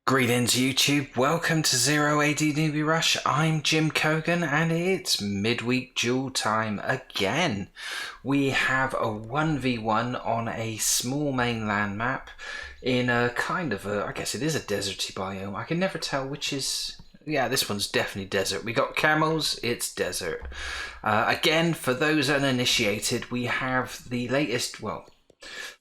Greetings YouTube, welcome to Zero AD Newbie Rush. I'm Jim Kogan and it's Midweek Duel time again. We have a 1v1 on a small mainland map in a kind of a, I guess it is a deserty biome. I can never tell which is, yeah, this one's definitely desert. We got camels, it's desert. Again, for those uninitiated, we have the latest, well,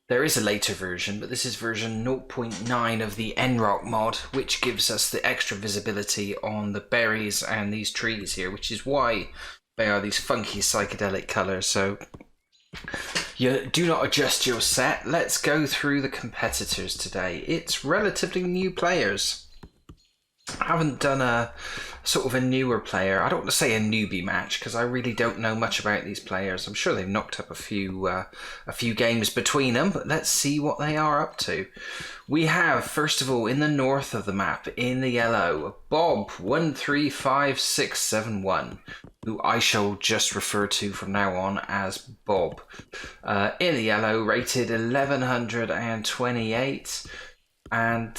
there is a later version, but this is version 0.9 of the NRock mod, which gives us the extra visibility on the berries and these trees here, which is why they are these funky psychedelic colours. So you do not adjust your set. Let's go through the competitors today. It's relatively new players. I haven't done a sort of a newer player. I don't want to say a newbie match because I really don't know much about these players. I'm sure they've knocked up a few games between them, but let's see what they are up to. We have, first of all, in the north of the map, in the yellow, Bob 135671, who I shall just refer to from now on as Bob. In the yellow, rated 1128. And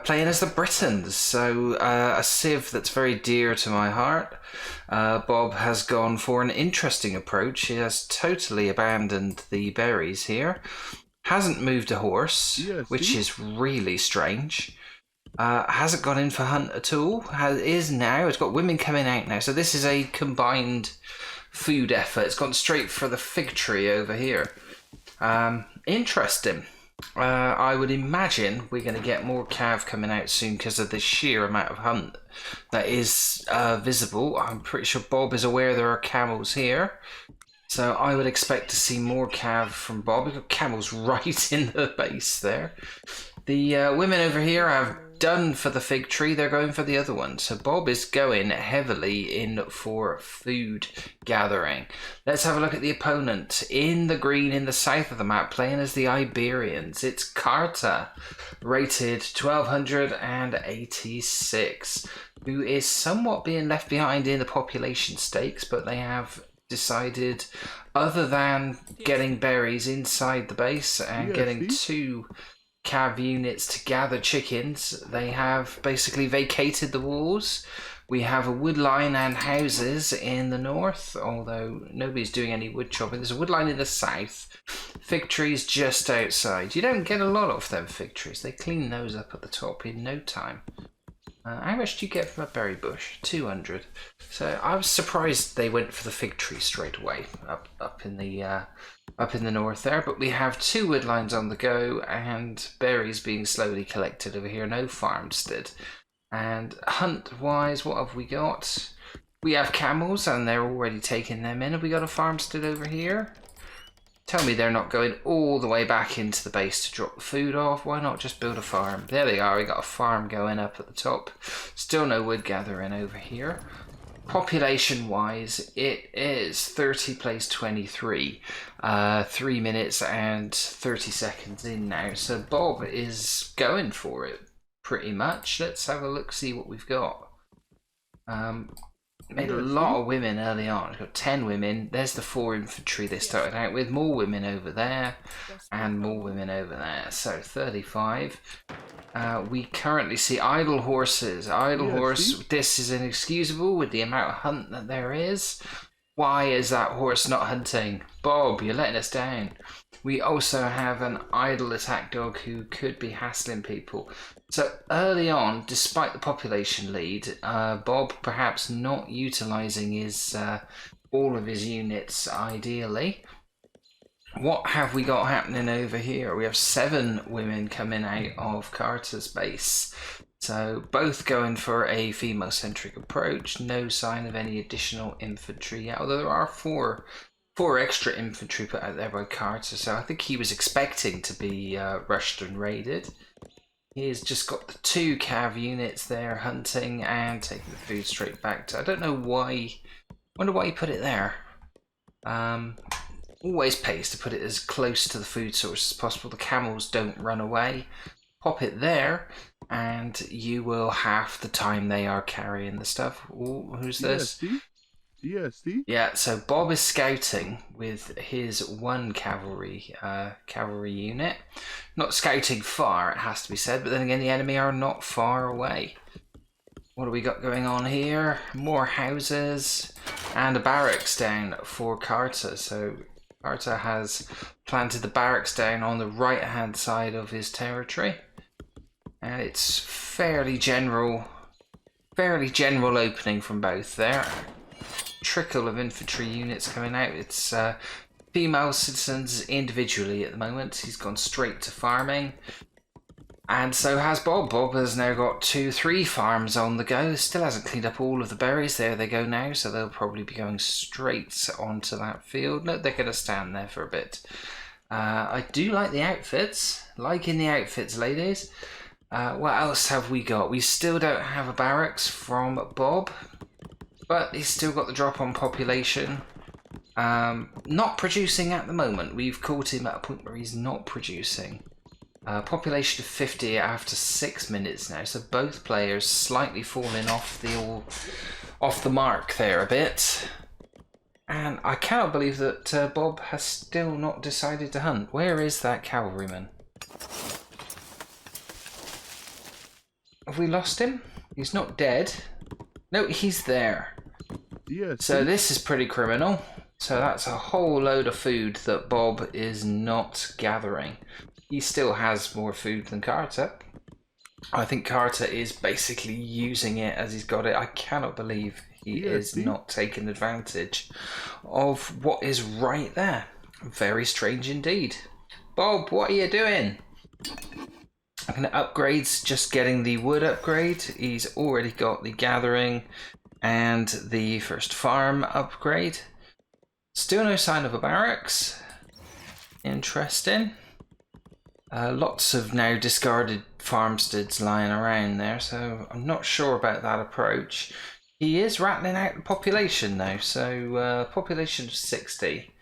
playing as the Britons, so a civ that's very dear to my heart. Bob has gone for an interesting approach. He has totally abandoned the berries here. Hasn't moved a horse, which is really strange. Hasn't gone in for hunt at all. Is now. It's got women coming out now. So this is a combined food effort. It's gone straight for the fig tree over here. Interesting. I would imagine we're going to get more cav coming out soon because of the sheer amount of hunt that is visible. I'm pretty sure Bob is aware there are camels here, so I would expect to see more cav from Bob. We've got camels right in the base there. The women over here have done for the fig tree. They're going for the other one. So Bob is going heavily in for food gathering. Let's have a look at the opponent. In the green, in the south of the map, playing as the Iberians. It's Carta, rated 1286, who is somewhat being left behind in the population stakes, but they have decided, other than getting berries inside the base and getting two cav units to gather chickens, they have basically vacated the walls. We have a wood line and houses in the north, although nobody's doing any wood chopping. There's a wood line in the south. Fig trees just outside. You don't get a lot of them fig trees. They clean those up at the top in no time. How much do you get from a berry bush? 200. So I was surprised they went for the fig tree straight away up in the north there. But we have two wood lines on the go and berries being slowly collected over here. No farmstead. And hunt wise, what have we got? We have camels and they're already taking them in. Have we got a farmstead over here? Tell me they're not going all the way back into the base to drop the food off. Why not just build a farm? There they are. We got a farm going up at the top. Still no wood gathering over here. Population wise, it is 30 place 23. 3 minutes and 30 seconds in now. So Bob is going for it pretty much. Let's have a look, see what we've got. Made a lot of women early on. We've got 10 women. There's the 4 infantry they started out with. More women over there and more women over there. So 35. We currently see idle horses. Idle horse. This is inexcusable with the amount of hunt that there is. Why is that horse not hunting? Bob, you're letting us down. We also have an idle attack dog who could be hassling people. So early on, despite the population lead, Bob perhaps not utilising his all of his units ideally. What have we got happening over here? We have 7 women coming out of Carter's base. So both going for a female-centric approach. No sign of any additional infantry yet, although there are four extra infantry put out there by Carter, so I think he was expecting to be rushed and raided. He's just got the 2 cav units there hunting and taking the food straight back to, I don't know why, wonder why he put it there. Always pays to put it as close to the food source as possible. The camels don't run away. Pop it there and you will half the time they are carrying the stuff. Ooh, who's this? Yeah, see? Yeah, so Bob is scouting with his one cavalry unit. Not scouting far, it has to be said, but then again, the enemy are not far away. What do we got going on here? More houses and a barracks down for Carter. So Carter has planted the barracks down on the right-hand side of his territory. And it's fairly general opening from both there. Trickle of infantry units coming out. It's female citizens individually at the moment. He's gone straight to farming. And so has Bob. Bob has now got 2-3 farms on the go. Still hasn't cleaned up all of the berries. There they go now, so they'll probably be going straight onto that field. No, they're going to stand there for a bit. I do like the outfits. Liking the outfits, ladies. What else have we got? We still don't have a barracks from Bob, but he's still got the drop on population. Not producing at the moment. We've caught him at a point where he's not producing. Population of 50 after 6 minutes now, so both players slightly falling off the mark there a bit. And I cannot believe that Bob has still not decided to hunt. Where is that cavalryman? Have we lost him? He's not dead. No, he's there. Yeah, so this is pretty criminal. So that's a whole load of food that Bob is not gathering. He still has more food than Carter. I think Carter is basically using it as he's got it. I cannot believe he is not taking advantage of what is right there. Very strange indeed. Bob, what are you doing? I'm going to upgrades, just getting the wood upgrade. He's already got the gathering and the first farm upgrade. Still no sign of a barracks. Interesting. Lots of now discarded farmsteads lying around there, so I'm not sure about that approach. He is rattling out the population though, so population of 60.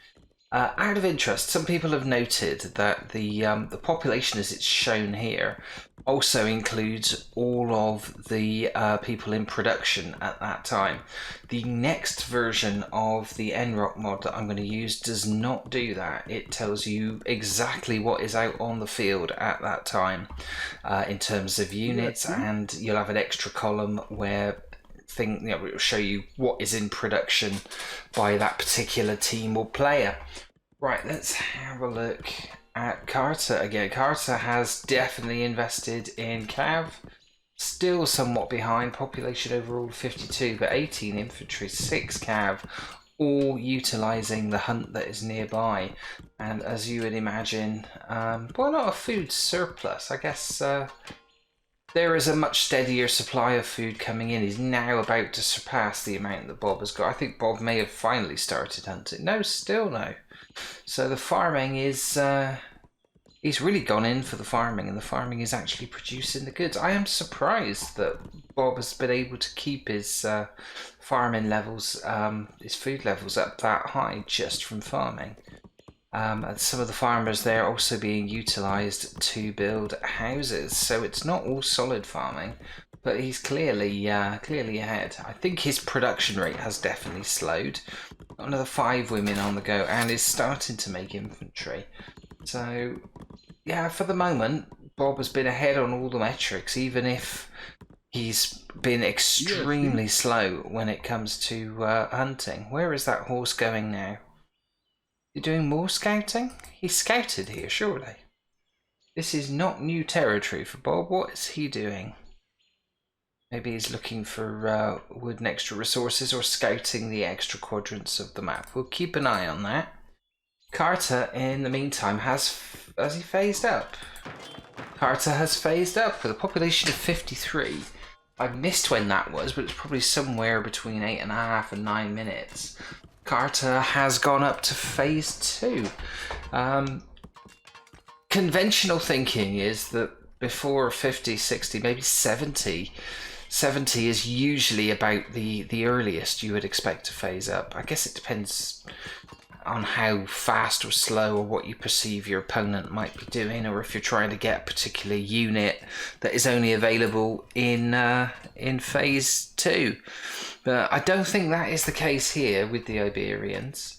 Out of interest, some people have noted that the population as it's shown here also includes all of the people in production at that time. The next version of the NROC mod that I'm going to use does not do that. It tells you exactly what is out on the field at that time in terms of units, and you'll have an extra column where it will show you what is in production by that particular team or player. Right, let's have a look at Carter again. Carter has definitely invested in Cav. Still somewhat behind. Population overall 52, but 18 infantry, 6 Cav, all utilising the hunt that is nearby. And as you would imagine, well, not a food surplus. I guess there is a much steadier supply of food coming in. He's now about to surpass the amount that Bob has got. I think Bob may have finally started hunting. No, still no. So the farming is, he's really gone in for the farming, and the farming is actually producing the goods. I am surprised that Bob has been able to keep his farming levels, his food levels up that high just from farming. And some of the farmers there also being utilised to build houses, so it's not all solid farming, but he's clearly ahead. I think his production rate has definitely slowed. Got another 5 women on the go, and is starting to make infantry. So yeah, for the moment, Bob has been ahead on all the metrics, even if he's been extremely slow when it comes to hunting. Where is that horse going now? You're doing more scouting? He scouted here, surely. This is not new territory for Bob. What is he doing? Maybe he's looking for wood and extra resources, or scouting the extra quadrants of the map. We'll keep an eye on that. Carter, in the meantime, has he phased up? Carter has phased up with a population of 53. I missed when that was, but it's probably somewhere between 8.5 and 9 minutes. Carter has gone up to phase 2. Conventional thinking is that before 50, 60, maybe 70 is usually about the earliest you would expect to phase up. I guess it depends on how fast or slow or what you perceive your opponent might be doing, or if you're trying to get a particular unit that is only available in phase 2. But I don't think that is the case here with the Iberians.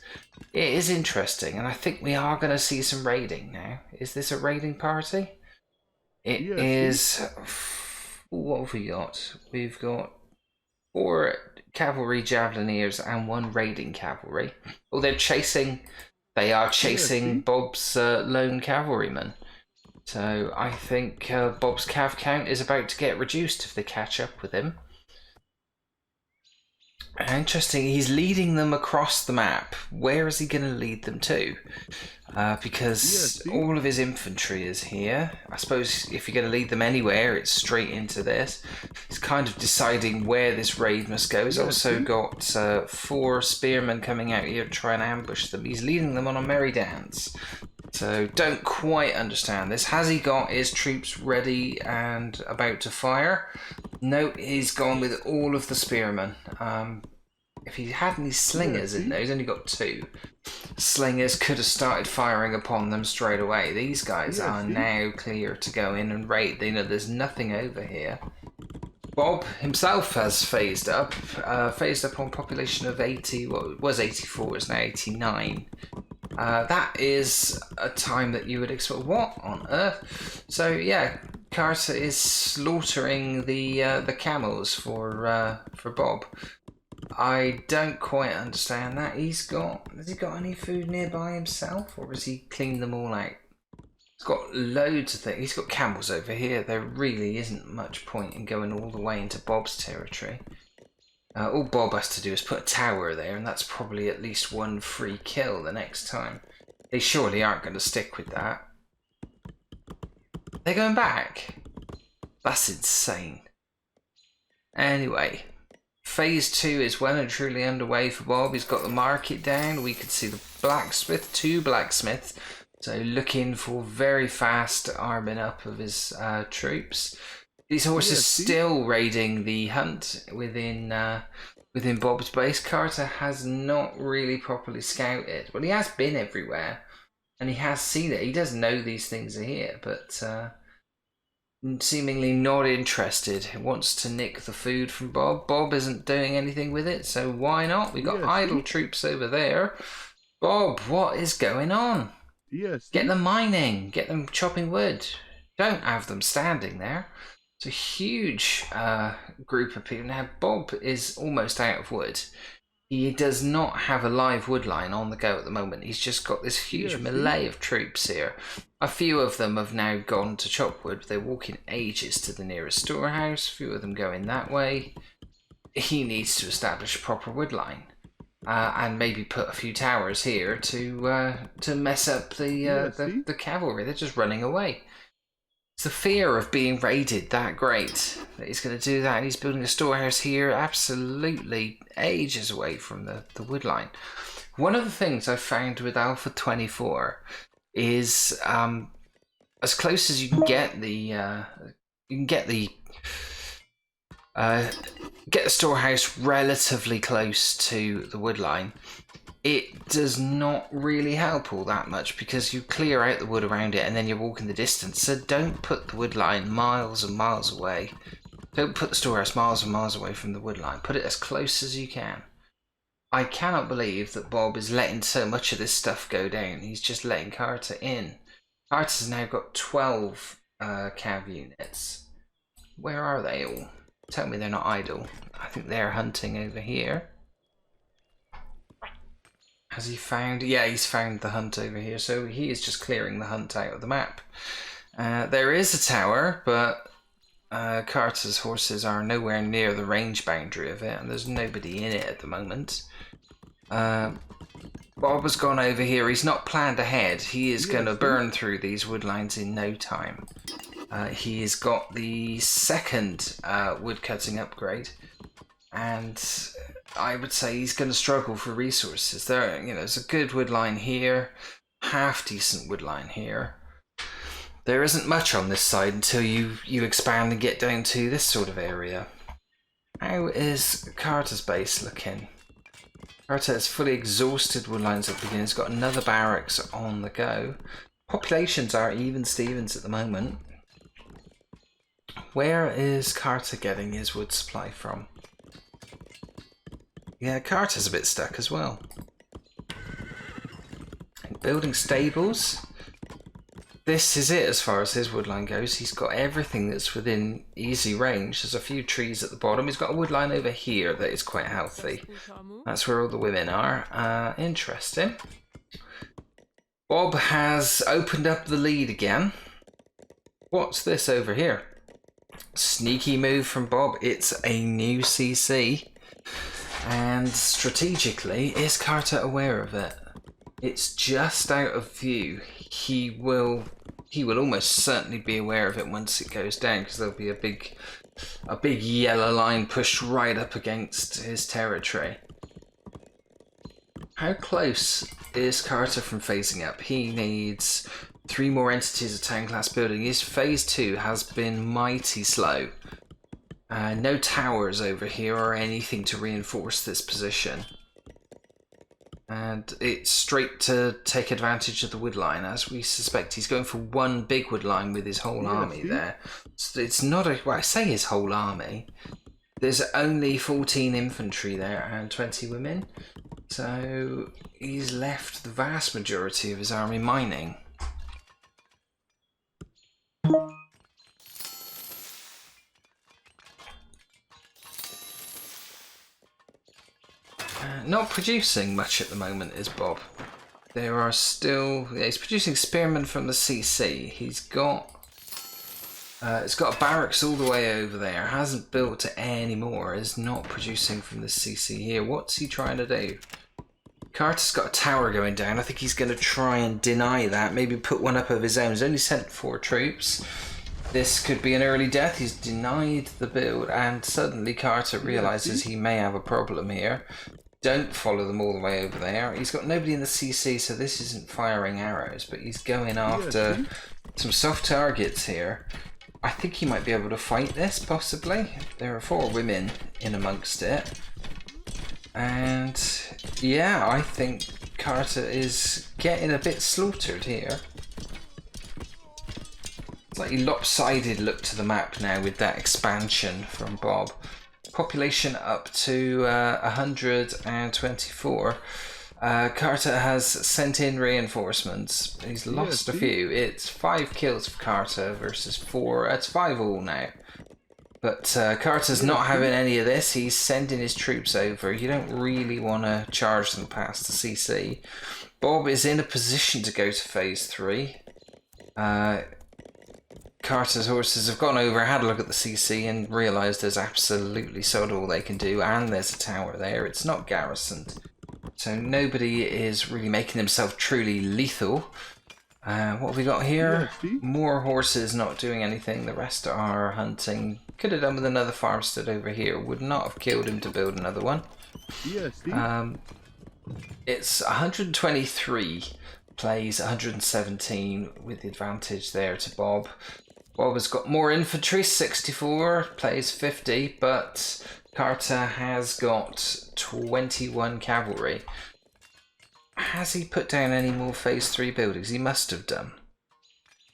It is interesting, and I think we are going to see some raiding now. Is this a raiding party? It is. What have we got? We've got 4 cavalry javelineers and 1 raiding cavalry. Oh, they're chasing. They are chasing Bob's lone cavalryman. So I think Bob's cav count is about to get reduced if they catch up with him. Interesting, he's leading them across the map. Where is he going to lead them to? Because all of his infantry is here. I suppose if you're going to lead them anywhere, it's straight into this. He's kind of deciding where this raid must go. He's also got 4 spearmen coming out here to try and ambush them. He's leading them on a merry dance. So don't quite understand this. Has he got his troops ready and about to fire? No, he's gone with all of the spearmen. If he had any slingers in there, he's only got 2. Slingers could have started firing upon them straight away. These guys are now clear to go in and raid. They know there's nothing over here. Bob himself has phased up on population of 80. Well, it was 84, it's now 89. That is a time that you would expect. What on earth? So yeah, Carter is slaughtering the camels for Bob. I don't quite understand that. Has he got any food nearby himself, or has he cleaned them all out? He's got loads of things. He's got camels over here. There really isn't much point in going all the way into Bob's territory. All Bob has to do is put a tower there, and that's probably at least 1 free kill the next time. They surely aren't going to stick with that. They're going back? That's insane. Anyway, phase 2 is well and truly underway for Bob. He's got the market down. We could see the blacksmith, 2 blacksmiths. So looking for very fast arming up of his troops. These horses still raiding the hunt within Bob's base. Carter has not really properly scouted. Well, he has been everywhere, and he has seen it. He does know these things are here, but seemingly not interested. He wants to nick the food from Bob. Bob isn't doing anything with it, so why not? We got idle troops over there. Bob, what is going on? Get them mining. Get them chopping wood. Don't have them standing there. It's a huge group of people. Now, Bob is almost out of wood. He does not have a live wood line on the go at the moment. He's just got this huge melee of troops here. A few of them have now gone to chop wood. They're walking ages to the nearest storehouse. A few of them going that way. He needs to establish a proper wood line. And maybe put a few towers here to mess up the cavalry. They're just running away. It's the fear of being raided that great that he's going to do that, and he's building a storehouse here absolutely ages away from the wood line. One of the things I found with Alpha 24 is as close as you can get the storehouse relatively close to the wood line. It does not really help all that much because you clear out the wood around it and then you're walking the distance. So don't put the wood line miles and miles away. Don't put the storehouse miles and miles away from the wood line. Put it as close as you can. I cannot believe that Bob is letting so much of this stuff go down. He's just letting Carter in. Carter's now got 12 cav units. Where are they all? Tell me they're not idle. I think they're hunting over here. Has he found? Yeah, he's found the hunt over here. So he is just clearing the hunt out of the map. There is a tower, but Carter's horses are nowhere near the range boundary of it, and there's nobody in it at the moment. Bob has gone over here. He's not planned ahead. He is going to burn through these wood lines in no time. He has got the second wood cutting upgrade, and I would say he's going to struggle for resources. There's a good wood line here, half decent wood line here. There isn't much on this side until you expand and get down to this sort of area. How is Carter's base looking? Carter has fully exhausted wood lines at the beginning. He's got another barracks on the go. Populations are even Stevens at the moment. Where is Carter getting his wood supply from? Yeah, Carter's a bit stuck as well. Building stables. This is it as far as his woodline goes. He's got everything that's within easy range. There's a few trees at the bottom. He's got a woodline over here that is quite healthy. That's where all the women are. Interesting. Bob has opened up the lead again. What's this over here? Sneaky move from Bob. It's a new CC. And strategically, is Carter aware of it? It's just out of view. He will almost certainly be aware of it once it goes down, because there'll be a big yellow line pushed right up against his territory. How close is Carter from phasing up? He needs 3 more entities of town class building. His phase 2 has been mighty slow. No towers over here or anything to reinforce this position. And it's straight to take advantage of the wood line, as we suspect. He's going for one big wood line with his whole army there. So it's not a... Well, I say his whole army. There's only 14 infantry there and 20 women. So he's left the vast majority of his army mining. Not producing much at the moment is Bob. There are still... Yeah, he's producing spearmen from the CC. He's got... it's got a barracks all the way over there. Hasn't built any more. Is not producing from the CC here. What's he trying to do? Carter's got a tower going down. I think he's going to try and deny that. Maybe put one up of his own. He's only sent 4 troops. This could be an early death. He's denied the build, and suddenly Carter realizes he may have a problem here. Don't follow them all the way over there. He's got nobody in the CC, so this isn't firing arrows, but he's going after some soft targets here. I think he might be able to fight this, possibly. There are 4 women in amongst it. And yeah, I think Carter is getting a bit slaughtered here. Slightly lopsided look to the map now with that expansion from Bob. Population up to 124. Carter has sent in reinforcements. He's lost a few. It's 5 kills for Carter versus 4. It's 5 all now. But Carter's not having any of this. He's sending his troops over. You don't really want to charge them past the CC. Bob is in a position to go to phase 3. Carter's horses have gone over, had a look at the CC and realised there's absolutely sod all they can do, and there's a tower there. It's not garrisoned. So nobody is really making himself truly lethal. What have we got here? More horses not doing anything. The rest are hunting. Could have done with another farmstead over here. Would not have killed him to build another one. It's 123. Plays 117 with the advantage there to Bob. Bob has got more infantry, 64, plays 50, but Carter has got 21 cavalry. Has he put down any more phase 3 buildings? He must have done.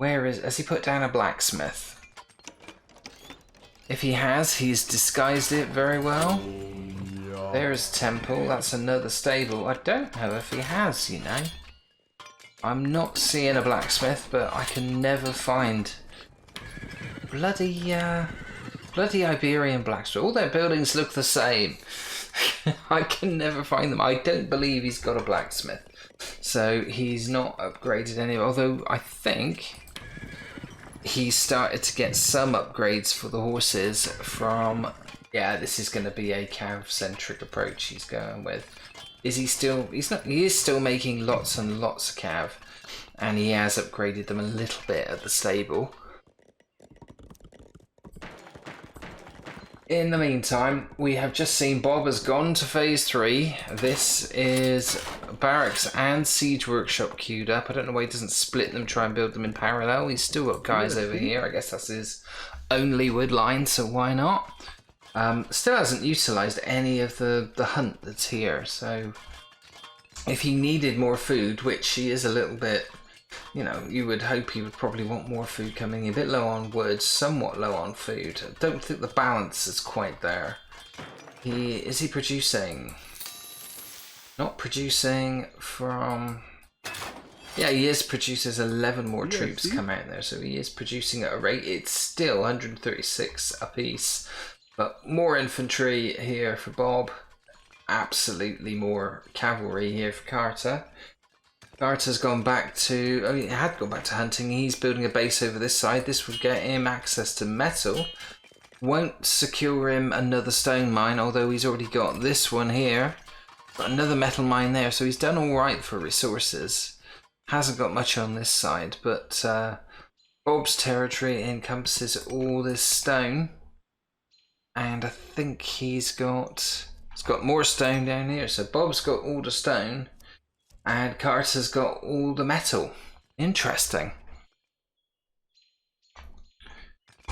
Has he put down a blacksmith? If he has, he's disguised it very well. There's temple, that's another stable. I don't know if he has, you know. I'm not seeing a blacksmith, but I can never find bloody Iberian blacksmith. All their buildings look the same. I can never find them. I don't believe he's got a blacksmith. So he's not upgraded any, although I think he started to get some upgrades for the horses from... Yeah, this is going to be a cav-centric approach he's going with. Is he still... He is still making lots and lots of cav. And he has upgraded them a little bit at the stable. In the meantime, we have just seen Bob has gone to phase 3. This is barracks and siege workshop queued up. I don't know why he doesn't split them, try and build them in parallel. He's still got guys over here. I guess that's his only wood line, so why not? Still hasn't utilised any of the hunt that's here, so if he needed more food, which he is a little bit, you know, you would hope he would probably want more food coming in. A bit low on wood, somewhat low on food. I don't think the balance is quite there. Is he producing? Not producing from... Yeah, he is. Produces 11 more troops come out there, so he is producing at a rate. It's still 136 apiece, but more infantry here for Bob. Absolutely more cavalry here for Carter. Carter's gone back to... I mean, he had gone back to hunting. He's building a base over this side. This would get him access to metal. Won't secure him another stone mine, although he's already got this one here. Got another metal mine there, so he's done all right for resources. Hasn't got much on this side, but Bob's territory encompasses all this stone. And I think he's got more stone down here. So Bob's got all the stone, and Carter's got all the metal. Interesting.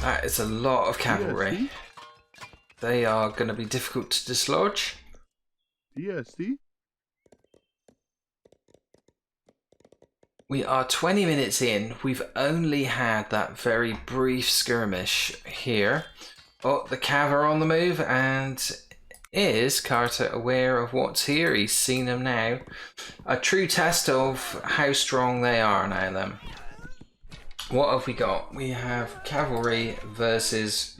That is a lot of cavalry. They are going to be difficult to dislodge. We are 20 minutes in. We've only had that very brief skirmish here. Oh, the cav are on the move, and is Carter aware of what's here? He's seen them now. A true test of how strong they are now then. What have we got? We have cavalry versus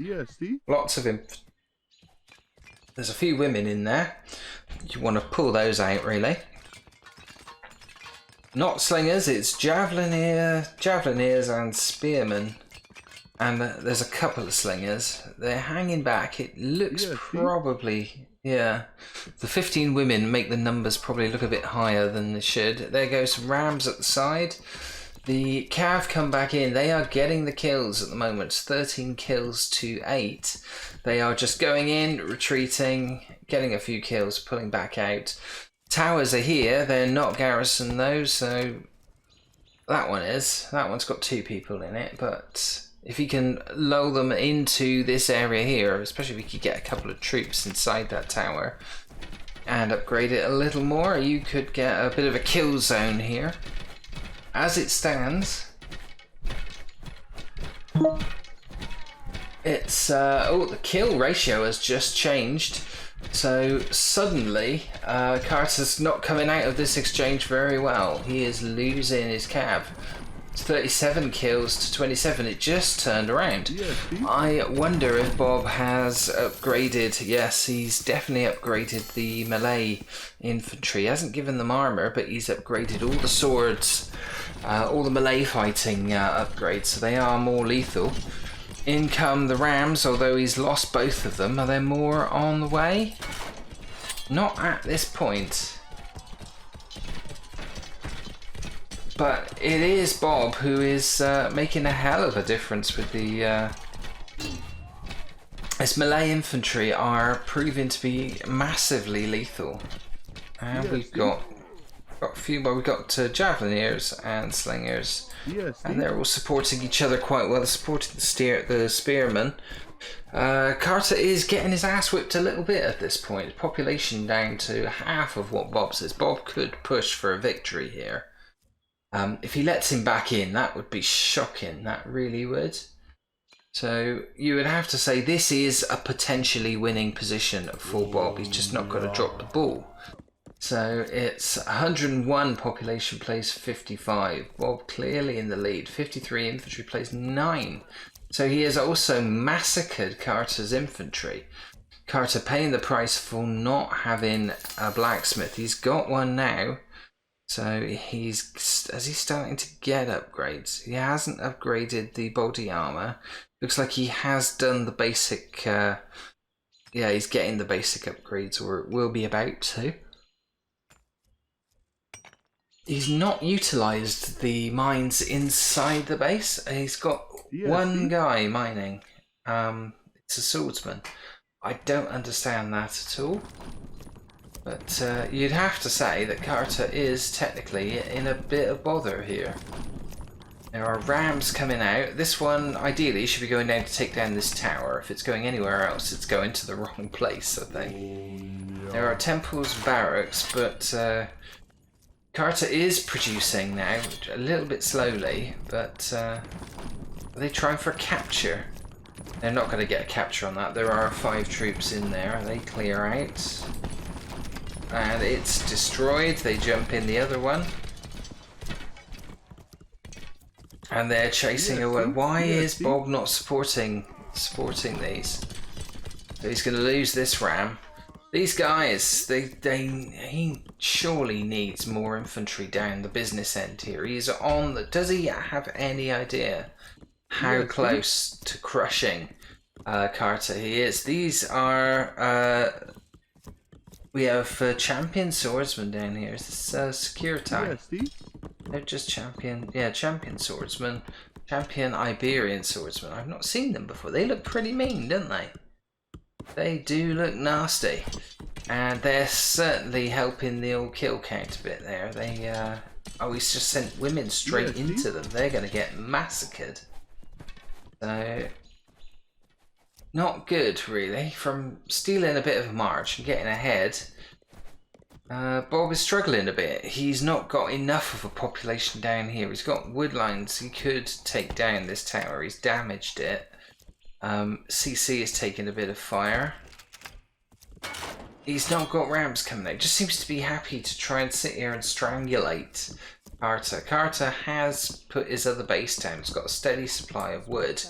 lots of there's a few women in there. You want to pull those out, really. Not slingers, it's javelineers and spearmen. And there's a couple of slingers. They're hanging back. It looks probably... Yeah. The 15 women make the numbers probably look a bit higher than they should. There goes some rams at the side. The cav come back in. They are getting the kills at the moment. 13 kills to 8. They are just going in, retreating, getting a few kills, pulling back out. Towers are here. They're not garrisoned though, so that one is. That one's got 2 people in it, but if you can lull them into this area here, especially if you could get a couple of troops inside that tower and upgrade it a little more, you could get a bit of a kill zone here. As it stands, it's the kill ratio has just changed. So suddenly, Carter's not coming out of this exchange very well. He is losing his cav. It's 37 kills to 27. It just turned around. I wonder if Bob has upgraded. Yes, he's definitely upgraded the melee infantry. He hasn't given them armor, but he's upgraded all the swords, all the melee fighting upgrades, so they are more lethal. In come the rams, although he's lost both of them. Are there more on the way? Not at this point. But it is Bob who is making a hell of a difference with the... His melee infantry are proving to be massively lethal. And we've got a few, well, we've got javelineers and slingers. And they're all supporting each other quite well. They're supporting the spearmen. Carter is getting his ass whipped a little bit at this point. Population down to half of what Bob says. Bob could push for a victory here. If he lets him back in, that would be shocking. That really would. So you would have to say this is a potentially winning position for Bob. He's just not going to drop the ball. So it's 101 population plays 55. Bob clearly in the lead. 53 infantry plays 9. So he has also massacred Carter's infantry. Carter paying the price for not having a blacksmith. He's got one now. So is he starting to get upgrades? He hasn't upgraded the body armor. Looks like he has done the basic... yeah, he's getting the basic upgrades, or will be about to. He's not utilised the mines inside the base. He's got one guy mining. It's a swordsman. I don't understand that at all. But you'd have to say that Carter is technically in a bit of bother here. There are rams coming out. This one, ideally, should be going down to take down this tower. If it's going anywhere else, it's going to the wrong place, I think. There are temples, barracks, but Carter is producing now, a little bit slowly, but are they trying for a capture? They're not going to get a capture on that. There are 5 troops in there. They clear out. And it's destroyed. They jump in the other one. And they're chasing away. Why is Bob not supporting these? So he's going to lose this ram. These guys, he surely needs more infantry down the business end here. He's on the. Does he have any idea how close to crushing Carter he is? These are. We have champion swordsman down here. Is this Security? They're just champion. Yeah, champion swordsman. Champion Iberian swordsman. I've not seen them before. They look pretty mean, don't they? They do look nasty. And they're certainly helping the old kill count a bit there. They, oh, he's just sent women straight into them. They're going to get massacred. So, not good, really. From stealing a bit of a march and getting ahead, Bob is struggling a bit. He's not got enough of a population down here. He's got wood lines. He could take down this tower. He's damaged it. CC is taking a bit of fire. He's not got rams coming out. Just seems to be happy to try and sit here and strangulate Carter. Carter has put his other base down. He's got a steady supply of wood.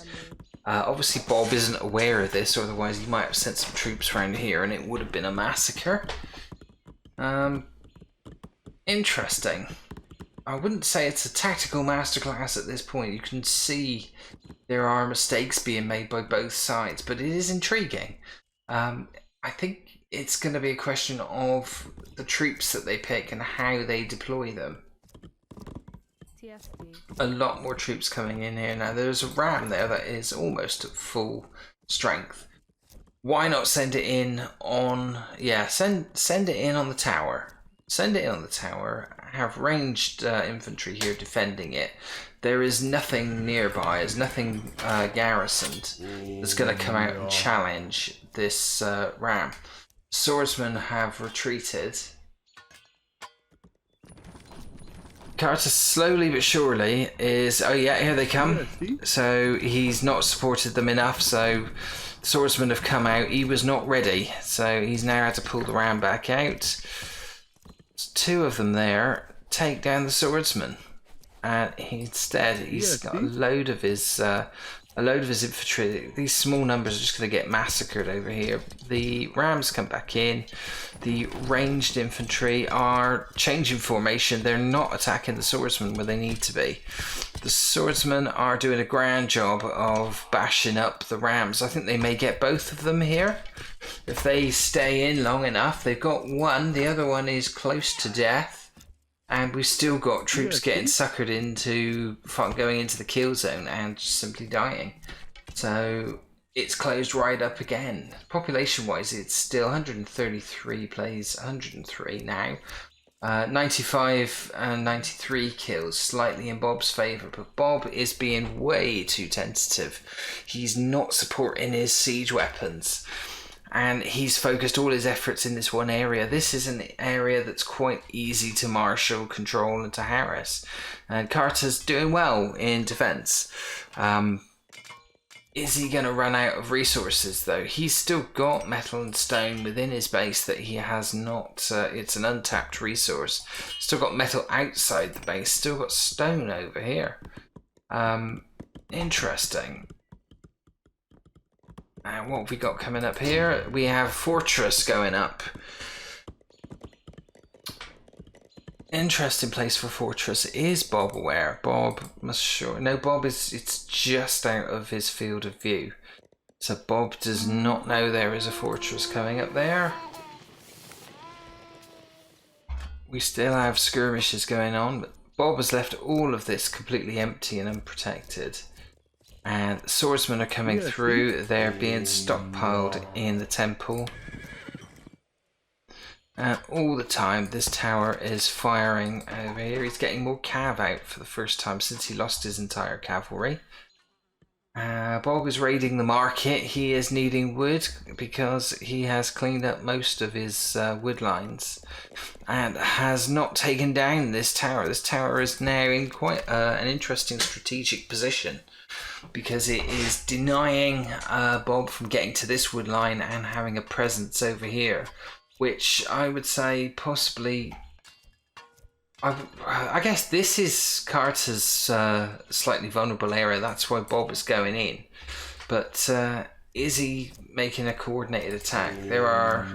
Obviously Bob isn't aware of this, otherwise he might have sent some troops around here and it would have been a massacre. Interesting. I wouldn't say it's a tactical masterclass at this point. You can see there are mistakes being made by both sides, but it is intriguing. I think it's going to be a question of the troops that they pick and how they deploy them. A lot more troops coming in here now. There's a ram there that is almost at full strength. Why not send it in on... Yeah, send it in on the tower. Send it in on the tower. Have ranged infantry here defending it. There is nothing nearby. There's nothing garrisoned that's going to come out and challenge this ram. Swordsmen have retreated. Carter slowly but surely is... Oh yeah, here they come. So he's not supported them enough, so the swordsmen have come out. He was not ready, so he's now had to pull the ram back out. There's 2 of them there. Take down the swordsman. And instead he's got a load of his infantry. These small numbers are just going to get massacred over here. The rams come back in. The ranged infantry are changing formation. They're not attacking the swordsmen where they need to be. The swordsmen are doing a grand job of bashing up the rams. I think they may get both of them here if they stay in long enough. They've got one. The other one is close to death. And we've still got troops getting suckered into going into the kill zone and simply dying. So it's closed right up again. Population-wise, it's still 133 plays 103 now. 95 and 93 kills, slightly in Bob's favour. But Bob is being way too tentative. He's not supporting his siege weapons. And he's focused all his efforts in this one area. This is an area that's quite easy to marshal, control, and to harass. And Carter's doing well in defence. Is he going to run out of resources, though? He's still got metal and stone within his base that he has not... it's an untapped resource. Still got metal outside the base. Still got stone over here. Interesting. And what have we got coming up here? We have Fortress going up. Interesting place for Fortress. Is Bob aware? Bob must sure... No, Bob is... It's just out of his field of view. So Bob does not know there is a Fortress coming up there. We still have skirmishes going on, but Bob has left all of this completely empty and unprotected. And the swordsmen are coming through. They're being stockpiled in the temple. And all the time this tower is firing over here. He's getting more cav out for the first time since he lost his entire cavalry. Bob is raiding the market. He is needing wood because he has cleaned up most of his wood lines and has not taken down this tower. This tower is now in quite an interesting strategic position because it is denying Bob from getting to this wood line and having a presence over here, which I would say possibly... I guess this is Carter's slightly vulnerable area. That's why Bob is going in. But is he making a coordinated attack? There are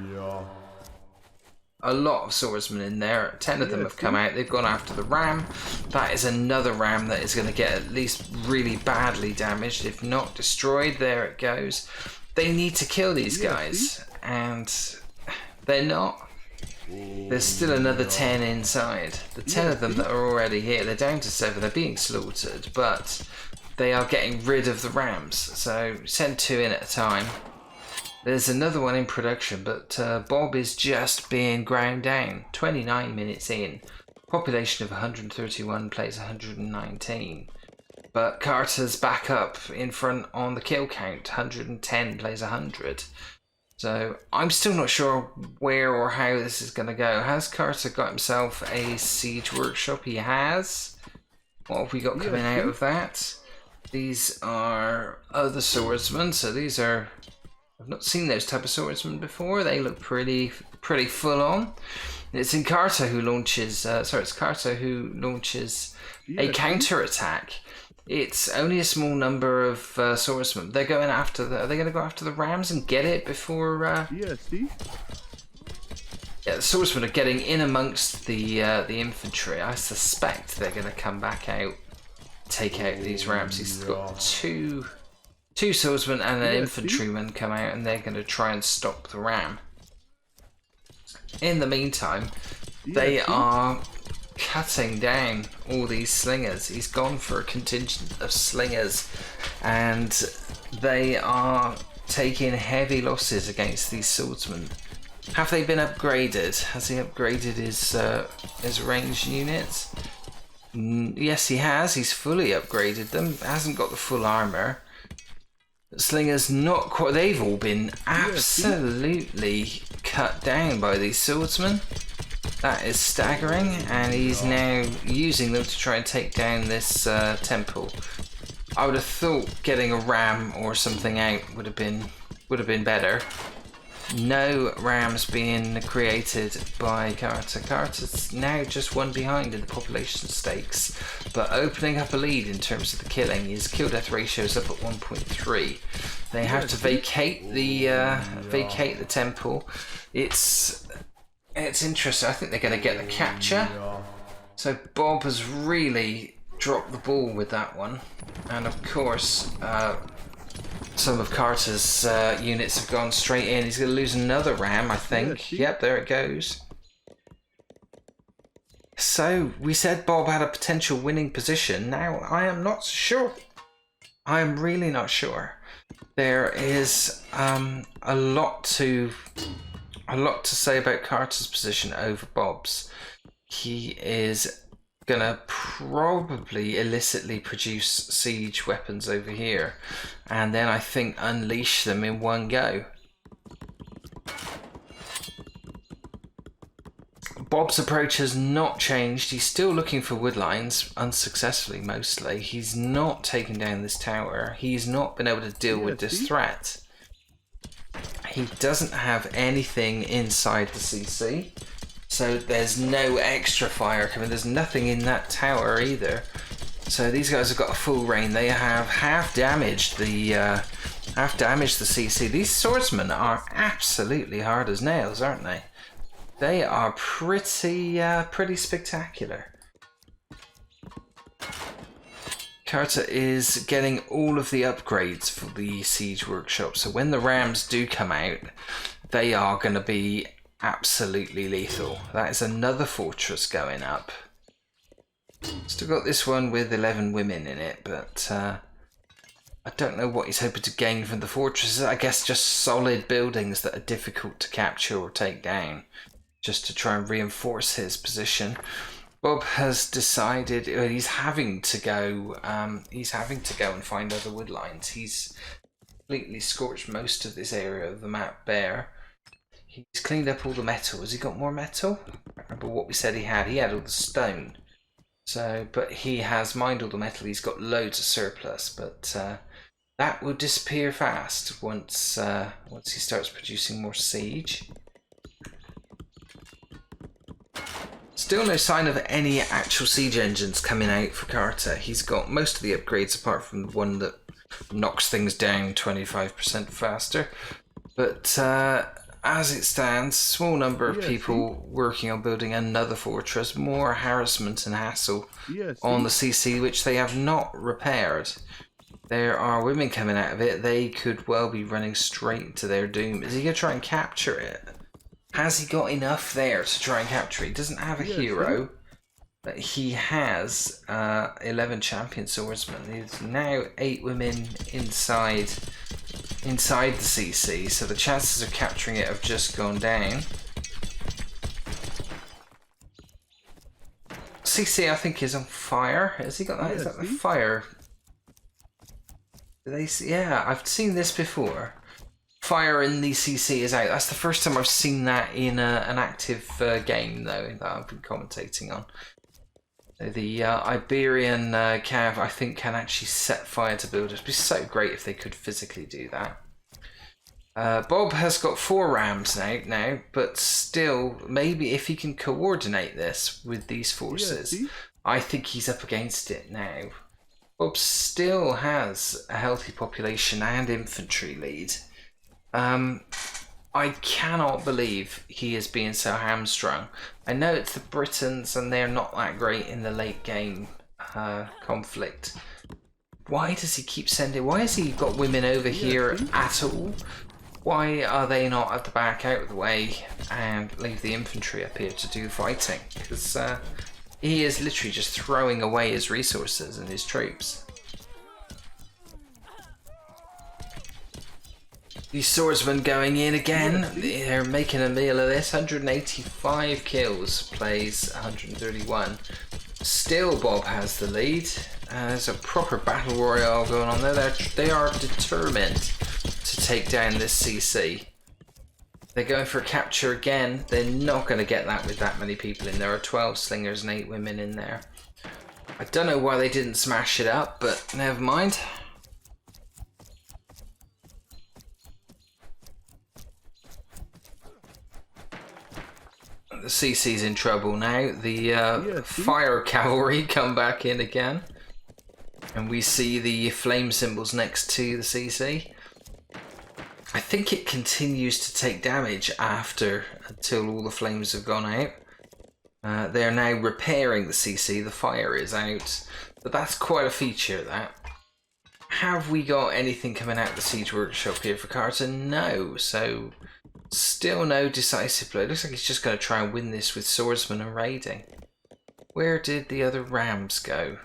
a lot of swordsmen in there. 10 of them have come out. They've gone after the ram. That is another ram that is going to get at least really badly damaged, if not destroyed. There it goes. They need to kill these guys, and they're not. There's still another 10 inside. The 10 of them that are already here, they're down to 7. They're being slaughtered, but they are getting rid of the rams. So send 2 in at a time. There's another one in production, but Bob is just being ground down. 29 minutes in. Population of 131 plays 119. But Carter's back up in front on the kill count. 110 plays 100. So I'm still not sure where or how this is going to go. Has Carter got himself a siege workshop? He has. What have we got coming out of that? These are other swordsmen. So these are... I've not seen those type of swordsmen before. They look pretty full on. It's in Carter who launches... it's Carter who launches a counter attack. It's only a small number of swordsmen. They're going after the... Are they going to go after the rams and get it before... Yeah, the swordsmen are getting in amongst the infantry. I suspect they're going to come back out, take out these rams. He's got two swordsmen and an infantryman come out, and they're going to try and stop the ram. In the meantime, they are cutting down all these slingers. He's gone for a contingent of slingers, and they are taking heavy losses against these swordsmen. Have they been upgraded? Has he upgraded his ranged units? Yes, he has. He's fully upgraded them. Hasn't got the full armor. Slingers not quite. They've all been absolutely cut down by these swordsmen. That is staggering, and he's now using them to try and take down this temple. I would have thought getting a ram or something out would have been better. No rams being created by Carter. Carter's now just one behind in the population stakes, but opening up a lead in terms of the killing. His kill death ratio is up at 1.3. They have to vacate the temple. It's interesting. I think they're going to get the capture. So Bob has really dropped the ball with that one. And of course, some of Carter's units have gone straight in. He's going to lose another ram, I think. Yep, there it goes. So we said Bob had a potential winning position. Now I am not sure. I am really not sure. There is a lot to say about Carter's position over Bob's. He is gonna probably illicitly produce siege weapons over here, and then I think unleash them in one go. Bob's approach has not changed. He's still looking for wood lines, unsuccessfully mostly. He's not taken down this tower. He's not been able to deal with this threat. He doesn't have anything inside the CC, so there's no extra fire coming. There's nothing in that tower either. So these guys have got a full rain. They have half damaged the CC. These swordsmen are absolutely hard as nails, aren't they? They are pretty spectacular. Carter is getting all of the upgrades for the siege workshop, so when the rams do come out, they are going to be absolutely lethal. That is another fortress going up. Still got this one with 11 women in it, but I don't know what he's hoping to gain from the fortresses. I guess just solid buildings that are difficult to capture or take down. just to try and reinforce his position. Bob has decided he's having to go. He's having to go and find other wood lines. He's completely scorched most of this area of the map bare. He's cleaned up all the metal. Has he got more metal? I remember what we said he had. He had all the stone. So, but he has mined all the metal. He's got loads of surplus, but that will disappear fast once he starts producing more siege. Still no sign of any actual siege engines coming out for Carter. He's got most of the upgrades apart from the one that knocks things down 25% faster. But as it stands, small number of people working on building another fortress, more harassment and hassle on the CC, which they have not repaired. There are women coming out of it. They could well be running straight to their doom. Is he going to try and capture it? Has he got enough there to try and capture it? He doesn't have a hero, but he has 11 champion swordsmen. There's now 8 women inside the CC, so the chances of capturing it have just gone down. CC, I think, is on fire. Has he got that? Is that the fire? Do they see? Yeah, I've seen this before. Fire in the CC is out. That's the first time I've seen that in an active game, though, that I've been commentating on. The Iberian cav, I think, can actually set fire to builders. It'd be so great if they could physically do that. Bob has got 4 rams now, but still, maybe if he can coordinate this with these forces, I think he's up against it now. Bob still has a healthy population and infantry lead. I cannot believe he is being so hamstrung. I know it's the Britons and they're not that great in the late game conflict. Why does he keep sending... Why has he got women over here at all? Why are they not at the back, out of the way, and leave the infantry up here to do the fighting? Because he is literally just throwing away his resources and his troops. These swordsmen going in again. They're making a meal of this. 185 kills, plays 131. Still Bob has the lead. There's a proper battle royale going on there. They are determined to take down this CC. They're going for a capture again. They're not going to get that with that many people in. There are 12 slingers and 8 women in there. I don't know why they didn't smash it up, but never mind. The CC's in trouble now. The fire cavalry come back in again. And we see the flame symbols next to the CC. I think it continues to take damage until all the flames have gone out. They're now repairing the CC. The fire is out. But that's quite a feature, that. Have we got anything coming out of the siege workshop here for Carter? No. So... still no decisive play. It looks like he's just going to try and win this with swordsmen and raiding. Where did the other rams go?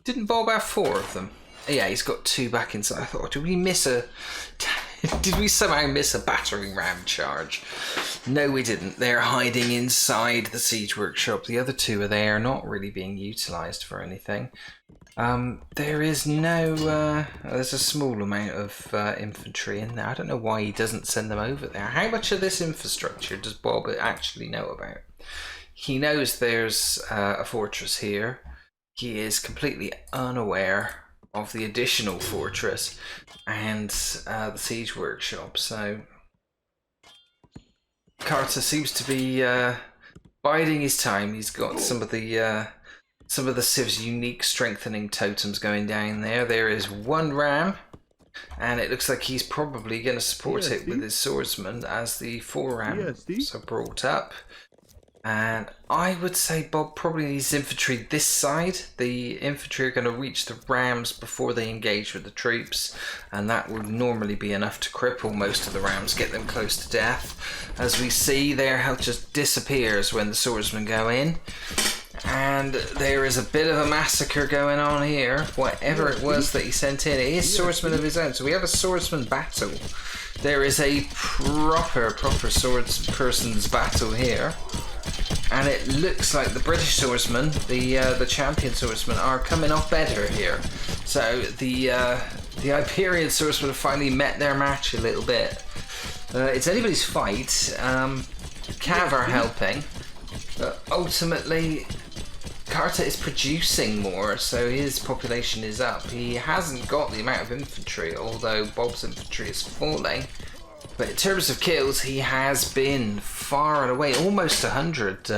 Didn't Bob have 4 of them? Yeah, he's got 2 back inside. I thought, did we miss a... did we somehow miss a battering ram charge? No, we didn't. They're hiding inside the siege workshop. The other 2 are there, not really being utilised for anything. There is no... there's a small amount of infantry in there. I don't know why he doesn't send them over there. How much of this infrastructure does Bob actually know about? He knows there's a fortress here. He is completely unaware of the additional fortress and the siege workshop. So Carter seems to be biding his time. He's got some of the Civ's unique strengthening totems going down there. There is 1 ram, and it looks like he's probably going to support it with his swordsman as the 4 rams are brought up. And I would say Bob probably needs infantry this side. The infantry are going to reach the rams before they engage with the troops, and that would normally be enough to cripple most of the rams, get them close to death. As we see, their health just disappears when the swordsmen go in. And there is a bit of a massacre going on here. Whatever it was that he sent in, it is swordsman of his own. So we have a swordsman battle. There is a proper swordsperson's battle here. And it looks like the British swordsmen, the champion swordsmen, are coming off better here. So the Iberian swordsmen have finally met their match a little bit. It's anybody's fight. Cav are helping. But ultimately, Carter is producing more, so his population is up. He hasn't got the amount of infantry, although Bob's infantry is falling. But in terms of kills, he has been far and away, almost 100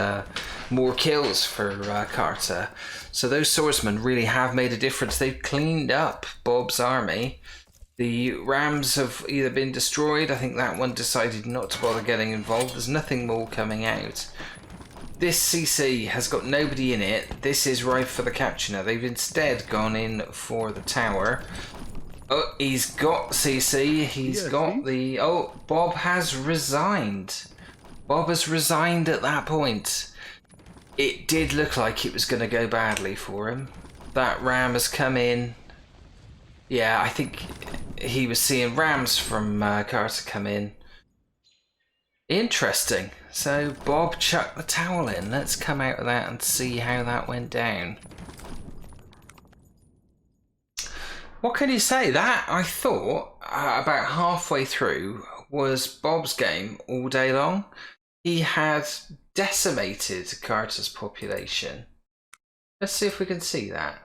more kills for Carter. So those swordsmen really have made a difference. They've cleaned up Bob's army. The rams have either been destroyed. I think that one decided not to bother getting involved. There's nothing more coming out. This CC has got nobody in it. This is ripe for the capture now. They've instead gone in for the tower. Oh, he's got CC. He's got the... Oh, Bob has resigned. Bob has resigned at that point. It did look like it was going to go badly for him. That ram has come in. Yeah, I think he was seeing rams from Carter come in. Interesting. So Bob chucked the towel in. Let's come out of that and see how that went down. What can you say? That, I thought, about halfway through, was Bob's game all day long. He had decimated Carter's population. Let's see if we can see that.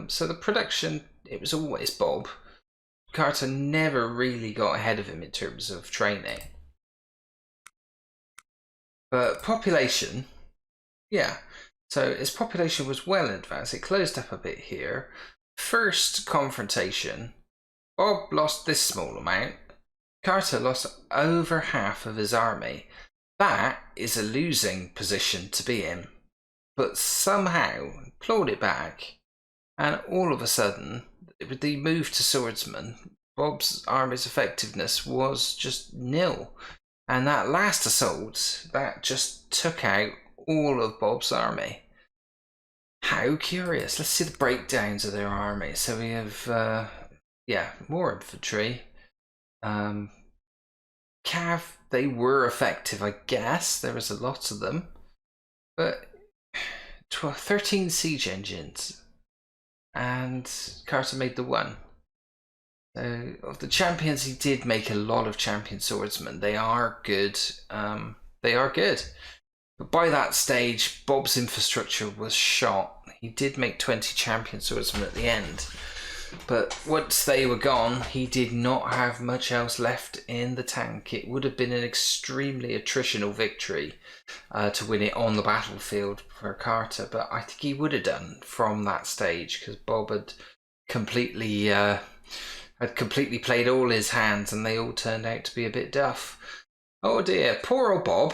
So the production, it was always Bob. Carter never really got ahead of him in terms of training. But population, yeah. So his population was well advanced. It closed up a bit here. First confrontation, Bob lost this small amount. Carter lost over half of his army. That is a losing position to be in. But somehow clawed it back. And all of a sudden, with the move to swordsman, Bob's army's effectiveness was just nil. And that last assault, that just took out all of Bob's army. How curious. Let's see the breakdowns of their army. So we have, yeah, more infantry. Cav, they were effective, I guess. There was a lot of them. But 13 siege engines. And Carter made the one. So of the champions, he did make a lot of champion swordsmen. They are good. They are good. But by that stage, Bob's infrastructure was shot. He did make 20 champion swordsmen at the end. But once they were gone, he did not have much else left in the tank. It would have been an extremely attritional victory to win it on the battlefield for Carter. But I think he would have done from that stage because Bob had completely played all his hands and they all turned out to be a bit duff. Oh dear, poor old Bob.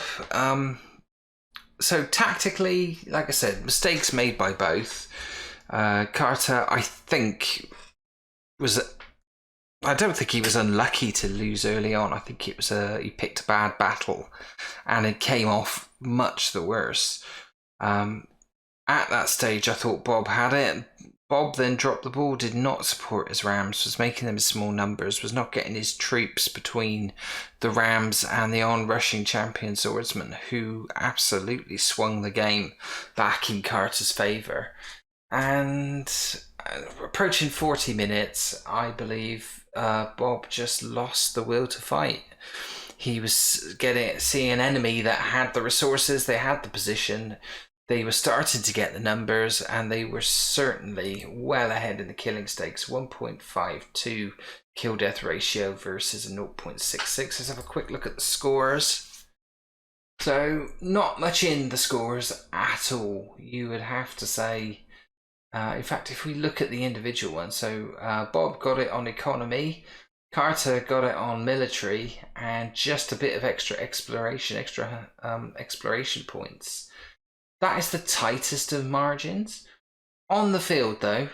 So tactically, like I said, mistakes made by both. Carter, I think, I don't think he was unlucky to lose early on. I think it was he picked a bad battle and it came off much the worse. At that stage, I thought Bob had it. Bob then dropped the ball, did not support his rams, was making them in small numbers, was not getting his troops between the rams and the on-rushing champion swordsman, who absolutely swung the game back in Carter's favour. And approaching 40 minutes, I believe Bob just lost the will to fight. He was seeing an enemy that had the resources, they had the position, they were starting to get the numbers, and they were certainly well ahead in the killing stakes. 1.52 kill-death ratio versus a 0.66. Let's have a quick look at the scores. So, not much in the scores at all, you would have to say. In fact, if we look at the individual ones, so Bob got it on economy, Carter got it on military, and just a bit of extra exploration points. That is the tightest of margins. On the field, though,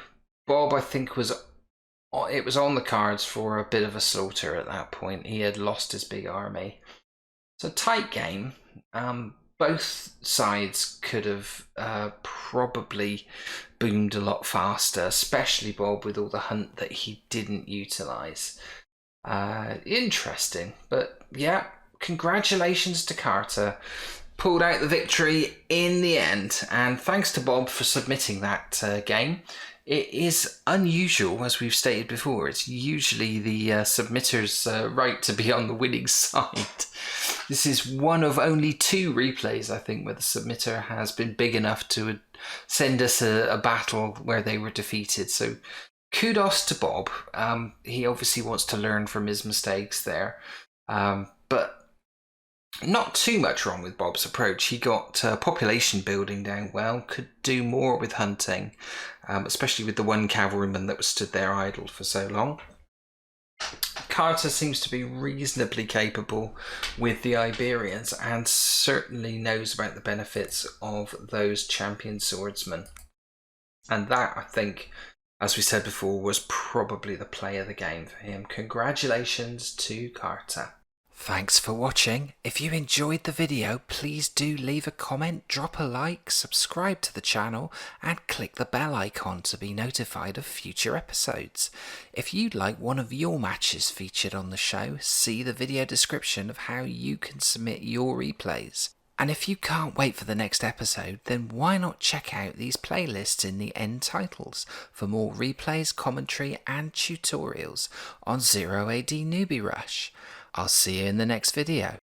Bob, I think, it was on the cards for a bit of a slaughter at that point. He had lost his big army. So tight game. both sides could have probably boomed a lot faster, especially Bob with all the hunt that he didn't utilise. Interesting, but yeah, congratulations to Carter. Pulled out the victory in the end, and thanks to Bob for submitting that game. It is unusual, as we've stated before. It's usually the submitter's right to be on the winning side. This is one of only 2 replays, I think, where the submitter has been big enough to send us a battle where they were defeated. So kudos to Bob. He obviously wants to learn from his mistakes there. But not too much wrong with Bob's approach. He got population building down well, could do more with hunting, especially with the one cavalryman that was stood there idle for so long. Carter seems to be reasonably capable with the Iberians and certainly knows about the benefits of those champion swordsmen. And that, I think, as we said before, was probably the play of the game for him. Congratulations to Carter. Thanks for watching. If you enjoyed the video, please do leave a comment, drop a like, subscribe to the channel, and click the bell icon to be notified of future episodes. If you'd like one of your matches featured on the show, see the video description of how you can submit your replays. And if you can't wait for the next episode, then why not check out these playlists in the end titles for more replays, commentary, and tutorials on 0 AD Newbie Rush. I'll see you in the next video.